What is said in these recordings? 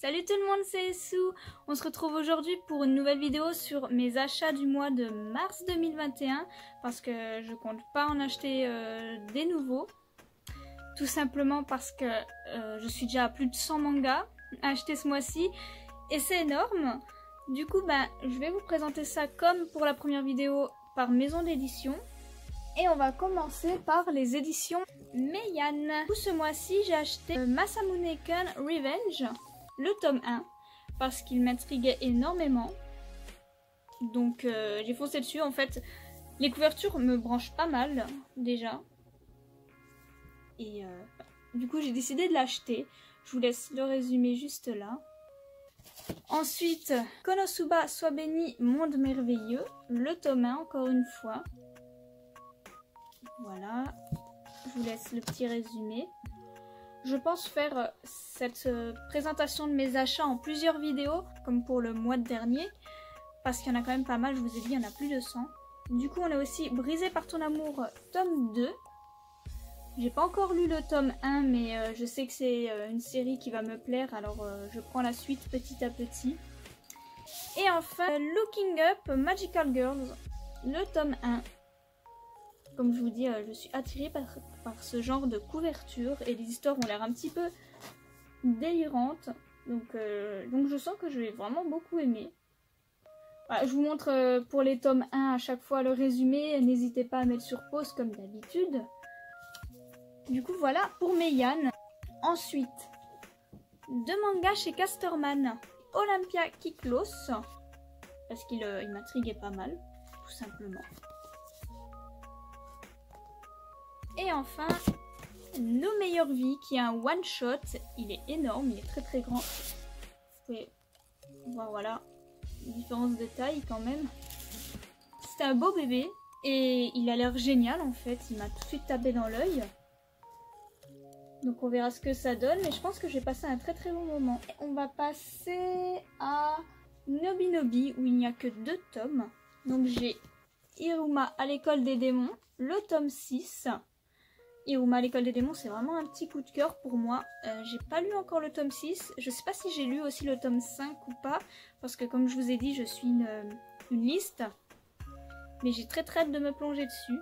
Salut tout le monde, c'est Sue. On se retrouve aujourd'hui pour une nouvelle vidéo sur mes achats du mois de mars 2021 parce que je compte pas en acheter des nouveaux. Tout simplement parce que je suis déjà à plus de 100 mangas à acheter ce mois-ci et c'est énorme. Du coup, je vais vous présenter ça comme pour la première vidéo par maison d'édition. Et on va commencer par les éditions Meian. Ce mois-ci, j'ai acheté Masamune-kun Revenge, le tome 1, parce qu'il m'intriguait énormément. Donc j'ai foncé dessus. En fait, les couvertures me branchent pas mal, déjà. Et du coup, j'ai décidé de l'acheter. Je vous laisse le résumé juste là. Ensuite, Konosuba Sois béni, monde merveilleux, le tome 1, encore une fois. Voilà, je vous laisse le petit résumé. Je pense faire cette présentation de mes achats en plusieurs vidéos, comme pour le mois dernier, parce qu'il y en a quand même pas mal, je vous ai dit, il y en a plus de 100. Du coup, on a aussi Brisé par ton amour, tome 2. J'ai pas encore lu le tome 1, mais je sais que c'est une série qui va me plaire, alors je prends la suite petit à petit. Et enfin, Looking Up Magical Girls, le tome 1. Comme je vous dis, je suis attirée par ce genre de couverture et les histoires ont l'air un petit peu délirantes. Donc je sens que je vais vraiment beaucoup aimer. Voilà, je vous montre pour les tomes 1 à chaque fois le résumé. N'hésitez pas à mettre sur pause comme d'habitude. Du coup, voilà pour Meian. Ensuite, deux mangas chez Casterman. Olympia Kiklos, parce qu'il m'intriguait pas mal, tout simplement. Et enfin, Nos meilleures vies, qui est un one shot. Il est énorme, il est très très grand. Vous pouvez voir, voilà, une différence de taille quand même. C'est un beau bébé et il a l'air génial en fait. Il m'a tout de suite tapé dans l'œil. Donc on verra ce que ça donne, mais je pense que j'ai passé un très très bon moment. Et on va passer à Nobinobi, où il n'y a que 2 tomes. Donc j'ai Iruma à l'école des démons, le tome 6. Iruma à l'école des démons, c'est vraiment un petit coup de cœur pour moi. J'ai pas lu encore le tome 6. Je sais pas si j'ai lu aussi le tome 5 ou pas. Parce que comme je vous ai dit, je suis une liste. Mais j'ai très hâte de me plonger dessus.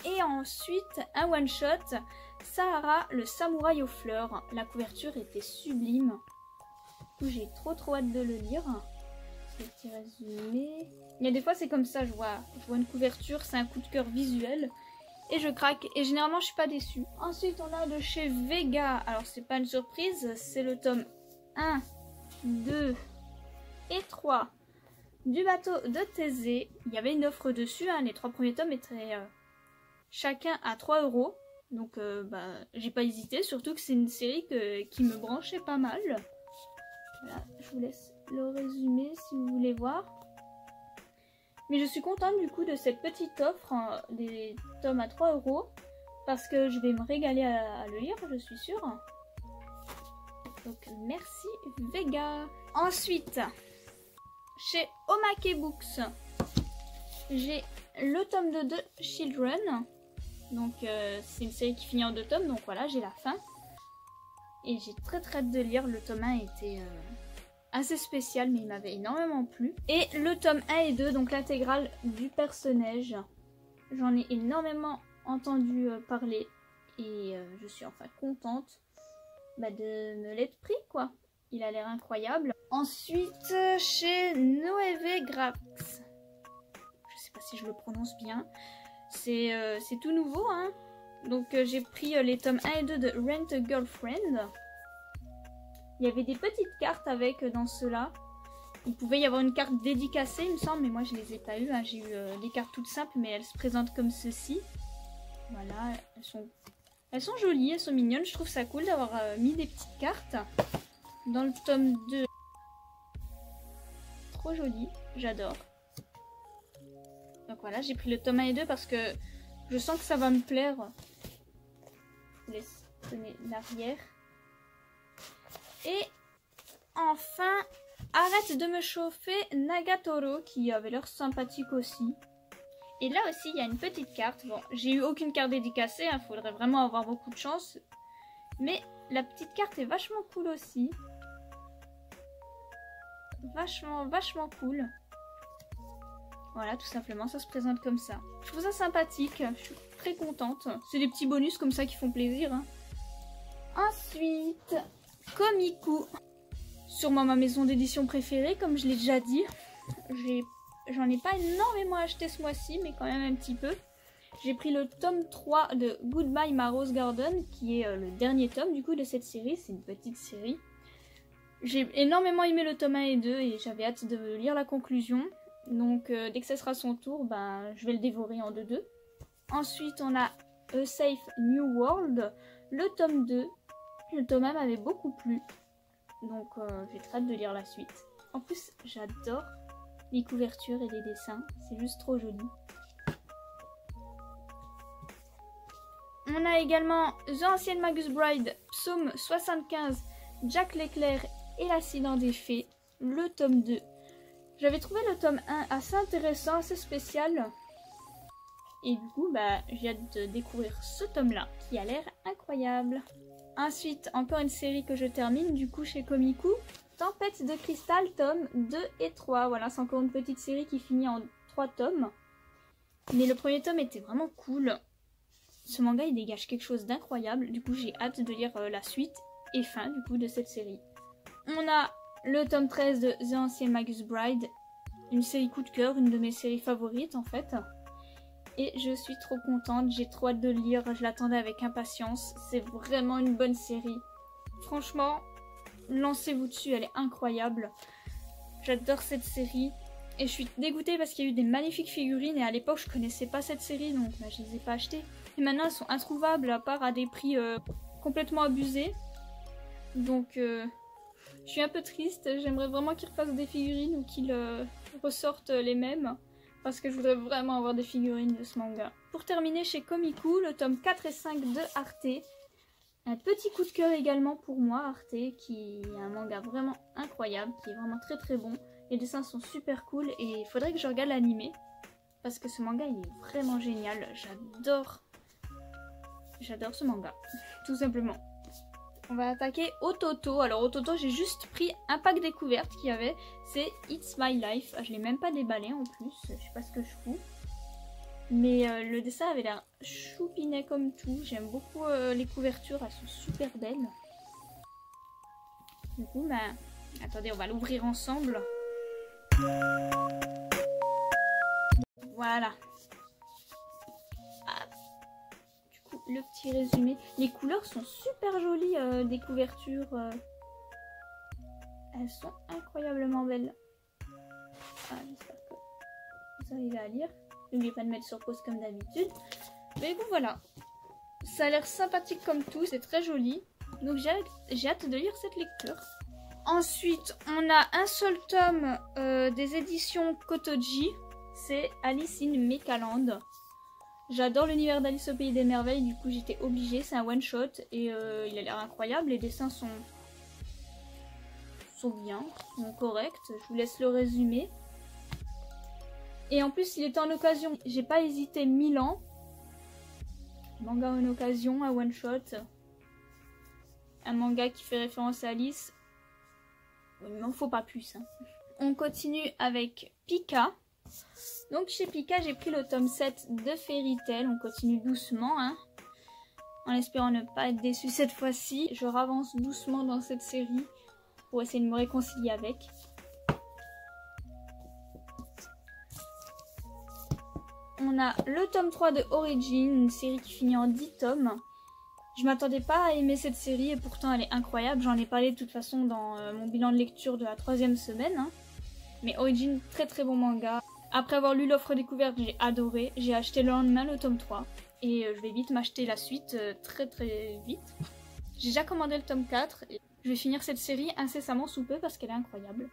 Et ensuite, un one shot. Sahara, le samouraï aux fleurs. La couverture était sublime. J'ai trop hâte de le lire. Ce petit résumé. Il y a des fois c'est comme ça, je vois une couverture, c'est un coup de cœur visuel. Et je craque, et généralement je suis pas déçue. Ensuite on a de chez Vega, alors c'est pas une surprise, c'est le tome 1, 2 et 3 du bateau de Thésée. Il y avait une offre dessus, hein. Les 3 premiers tomes étaient chacun à 3 €. Donc j'ai pas hésité, surtout que c'est une série qui me branchait pas mal. Voilà, je vous laisse le résumé si vous voulez voir. Mais je suis contente du coup de cette petite offre, hein, des tomes à 3 € parce que je vais me régaler à le lire, je suis sûre. Donc merci Vega. Ensuite, chez Omake Books, j'ai le tome 2 de Children. Donc c'est une série qui finit en 2 tomes, donc voilà, j'ai la fin. Et j'ai très hâte de lire, le tome 1 était assez spécial, mais il m'avait énormément plu. Et le tome 1 et 2, donc l'intégrale du Perce-Neige. J'en ai énormément entendu parler et je suis enfin contente de me l'être pris, quoi. Il a l'air incroyable. Ensuite, chez Noévé Grax. Je sais pas si je le prononce bien. C'est tout nouveau, hein. Donc j'ai pris les tomes 1 et 2 de Rent a Girlfriend. Il y avait des petites cartes avec dans ceux-là. Il pouvait y avoir une carte dédicacée, il me semble, mais moi je les ai pas eues. Hein. J'ai eu des cartes toutes simples, mais elles se présentent comme ceci. Voilà, elles sont jolies, elles sont mignonnes. Je trouve ça cool d'avoir mis des petites cartes dans le tome 2. Trop joli, j'adore. Donc voilà, j'ai pris le tome 1 et 2 parce que je sens que ça va me plaire. Je vous laisse donner l'arrière. Et enfin, Arrête de me chauffer, Nagatoro, qui avait l'air sympathique aussi. Et là aussi, il y a une petite carte. Bon, j'ai eu aucune carte dédicacée, faudrait vraiment avoir beaucoup de chance. Mais la petite carte est vachement cool aussi. vachement cool. Voilà, tout simplement, ça se présente comme ça. Je trouve ça sympathique, je suis très contente. C'est des petits bonus comme ça qui font plaisir. Hein. Ensuite, Komiku. Sûrement ma maison d'édition préférée, comme je l'ai déjà dit. J'en ai pas énormément acheté ce mois-ci, mais quand même un petit peu. J'ai pris le tome 3 de Goodbye My Rose Garden, qui est le dernier tome du coup de cette série. C'est une petite série. J'ai énormément aimé le tome 1 et 2 et j'avais hâte de lire la conclusion. Donc dès que ce sera son tour, ben, je vais le dévorer en 2-2. Ensuite on a A Safe New World, le tome 2. Le tome 1 m'avait beaucoup plu. Donc j'ai très hâte de lire la suite. En plus j'adore les couvertures et les dessins. C'est juste trop joli. On a également The Ancienne Magus Bride, Psaume 75, Jack l'Éclair et l'Accident des Fées, le tome 2. J'avais trouvé le tome 1 assez intéressant, assez spécial. Et du coup, bah, j'ai hâte de découvrir ce tome-là, qui a l'air incroyable. Ensuite, encore une série que je termine, du coup, chez Komiku. Tempête de Cristal, tomes 2 et 3. Voilà, c'est encore une petite série qui finit en 3 tomes. Mais le premier tome était vraiment cool. Ce manga, il dégage quelque chose d'incroyable. Du coup, j'ai hâte de lire la suite et fin, du coup, de cette série. On a le tome 13 de The Ancienne Magus Bride. Une série coup de cœur, une de mes séries favorites, en fait. Et je suis trop contente, j'ai trop hâte de le lire, je l'attendais avec impatience. C'est vraiment une bonne série. Franchement, lancez-vous dessus, elle est incroyable. J'adore cette série. Et je suis dégoûtée parce qu'il y a eu des magnifiques figurines et à l'époque je connaissais pas cette série, donc bah, je les ai pas achetées. Et maintenant elles sont introuvables à part à des prix complètement abusés. Donc je suis un peu triste, j'aimerais vraiment qu'ils refassent des figurines ou qu'ils ressortent les mêmes. Parce que je voudrais vraiment avoir des figurines de ce manga. Pour terminer chez Komiku, le tome 4 et 5 de Arte. Un petit coup de cœur également pour moi, Arte, qui est un manga vraiment incroyable, qui est vraiment très bon. Les dessins sont super cool et il faudrait que je regarde l'animé. Parce que ce manga, il est vraiment génial. J'adore ce manga, tout simplement. On va attaquer Ototo. Alors Ototo, j'ai juste pris un pack découverte qu'il y avait. C'est It's My Life. Je l'ai même pas déballé en plus. Je sais pas ce que je fous. Mais le dessin avait l'air choupinet comme tout. J'aime beaucoup les couvertures. Elles sont super belles. Du coup, bah... attendez, on va l'ouvrir ensemble. Voilà. Le petit résumé. Les couleurs sont super jolies des couvertures. Elles sont incroyablement belles. Ah, j'espère que vous arrivez à lire. N'oubliez pas de mettre sur pause comme d'habitude. Mais bon, voilà. Ça a l'air sympathique comme tout. C'est très joli. Donc j'ai hâte de lire cette lecture. Ensuite, on a un seul tome des éditions Kotoji. C'est Alice in Mekaland. J'adore l'univers d'Alice au Pays des Merveilles, du coup j'étais obligée, c'est un one shot et il a l'air incroyable, les dessins sont bien, sont corrects, je vous laisse le résumé. Et en plus il était en occasion, j'ai pas hésité 1000 ans. Manga en occasion, un one shot, un manga qui fait référence à Alice, il m'en faut pas plus. Hein. On continue avec Pika. Donc chez Pika, j'ai pris le tome 7 de Fairy Tail. On continue doucement, hein, en espérant ne pas être déçu cette fois-ci. Je ravance doucement dans cette série pour essayer de me réconcilier avec. On a le tome 3 de Origin, une série qui finit en 10 tomes. Je m'attendais pas à aimer cette série et pourtant elle est incroyable. J'en ai parlé de toute façon dans mon bilan de lecture de la 3e semaine. Hein. Mais Origin, très bon manga. Après avoir lu l'offre découverte, j'ai adoré. J'ai acheté le lendemain le tome 3. Et je vais vite m'acheter la suite très vite. J'ai déjà commandé le tome 4. Et je vais finir cette série incessamment sous peu parce qu'elle est incroyable.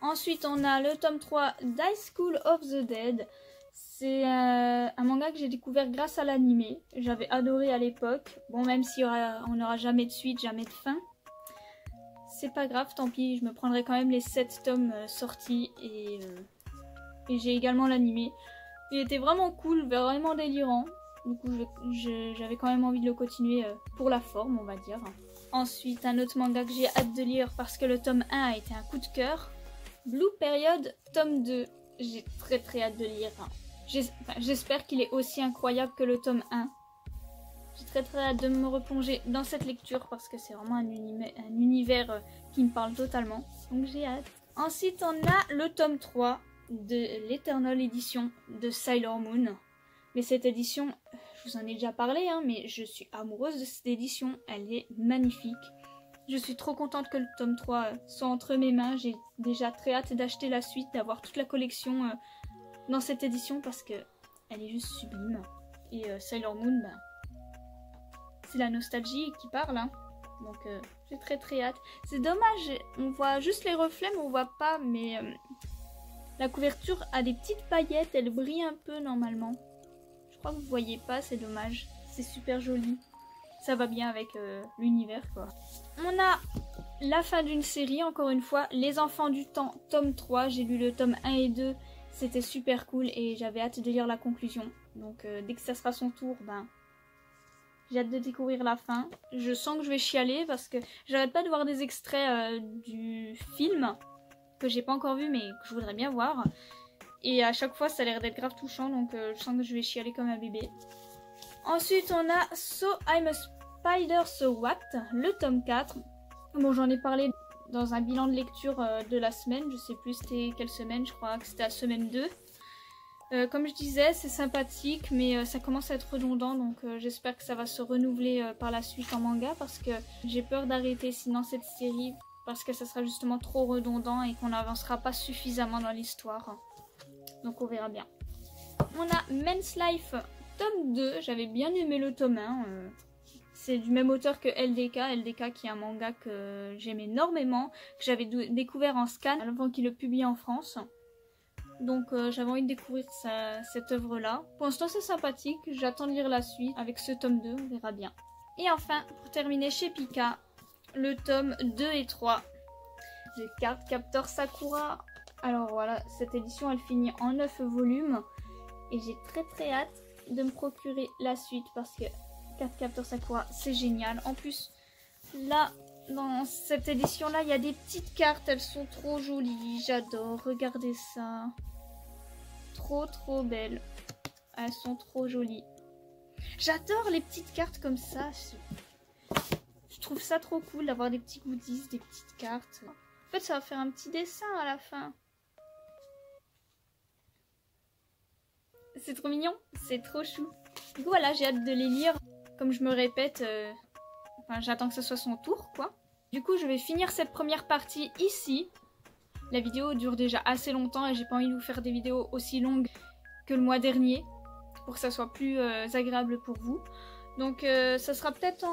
Ensuite, on a le tome 3 d'High School of the Dead. C'est un manga que j'ai découvert grâce à l'animé. J'avais adoré à l'époque. Bon, même si on n'aura jamais de suite, jamais de fin. C'est pas grave, tant pis. Je me prendrai quand même les 7 tomes sortis et j'ai également l'animé. Il était vraiment cool, vraiment délirant. Du coup, j'avais quand même envie de le continuer pour la forme, on va dire. Ensuite, un autre manga que j'ai hâte de lire parce que le tome 1 a été un coup de cœur. Blue Period, tome 2. J'ai très hâte de lire. J'espère qu'il est aussi incroyable que le tome 1. J'ai très hâte de me replonger dans cette lecture parce que c'est vraiment un univers qui me parle totalement. Donc j'ai hâte. Ensuite, on a le tome 3 de l'Eternal Edition de Sailor Moon. Mais cette édition, je vous en ai déjà parlé, hein, mais je suis amoureuse de cette édition. Elle est magnifique. Je suis trop contente que le tome 3 soit entre mes mains. J'ai déjà très hâte d'acheter la suite, d'avoir toute la collection dans cette édition parce que elle est juste sublime. Et Sailor Moon, ben, c'est la nostalgie qui parle. Hein. Donc j'ai très hâte. C'est dommage, on voit juste les reflets, mais on voit pas. Mais la couverture a des petites paillettes, elle brille un peu normalement. Je crois que vous voyez pas, c'est dommage. C'est super joli. Ça va bien avec l'univers quoi. On a la fin d'une série, encore une fois, Les Enfants du Temps, tome 3. J'ai lu le tome 1 et 2, c'était super cool et j'avais hâte de lire la conclusion. Donc dès que ça sera son tour, ben, j'ai hâte de découvrir la fin. Je sens que je vais chialer parce que j'arrête pas de voir des extraits du film que j'ai pas encore vu mais que je voudrais bien voir. Et à chaque fois ça a l'air d'être grave touchant donc je sens que je vais chialer comme un bébé. Ensuite on a So I'm a Spider So What, le tome 4. Bon j'en ai parlé dans un bilan de lecture de la semaine, je sais plus c'était quelle semaine, je crois que c'était la semaine 2. Comme je disais c'est sympathique mais ça commence à être redondant donc j'espère que ça va se renouveler par la suite en manga parce que j'ai peur d'arrêter sinon cette série parce que ça sera justement trop redondant et qu'on n'avancera pas suffisamment dans l'histoire. Donc on verra bien. On a Men's Life tome 2, j'avais bien aimé le tome 1. C'est du même auteur que LDK. LDK qui est un manga que j'aime énormément, que j'avais découvert en scan avant qu'il le publie en France. Donc j'avais envie de découvrir cette œuvre-là. Pour l'instant c'est sympathique, j'attends de lire la suite avec ce tome 2, on verra bien. Et enfin, pour terminer chez Pika, le tome 2 et 3. J'ai Cardcaptor Sakura. Alors voilà, cette édition elle finit en 9 volumes. Et j'ai très hâte de me procurer la suite parce que Cardcaptor Sakura c'est génial. En plus, là, dans cette édition là, il y a des petites cartes, elles sont trop jolies. J'adore, regardez ça. Trop belles. Elles sont trop jolies. J'adore les petites cartes comme ça. Je trouve ça trop cool d'avoir des petits goodies, des petites cartes. En fait, ça va faire un petit dessin à la fin. C'est trop mignon, c'est trop chou. Du coup, voilà, j'ai hâte de les lire. Comme je me répète, enfin, j'attends que ce soit son tour, quoi. Du coup, je vais finir cette première partie ici. La vidéo dure déjà assez longtemps et j'ai pas envie de vous faire des vidéos aussi longues que le mois dernier. Pour que ça soit plus agréable pour vous. Donc, ça sera peut-être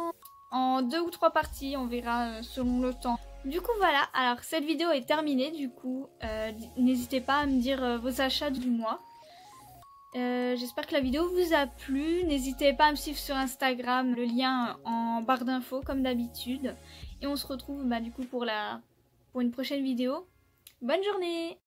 en 2 ou 3 parties, on verra selon le temps. Du coup voilà, alors cette vidéo est terminée, du coup n'hésitez pas à me dire vos achats du mois. J'espère que la vidéo vous a plu, n'hésitez pas à me suivre sur Instagram, le lien en barre d'infos comme d'habitude. Et on se retrouve du coup pour une prochaine vidéo. Bonne journée!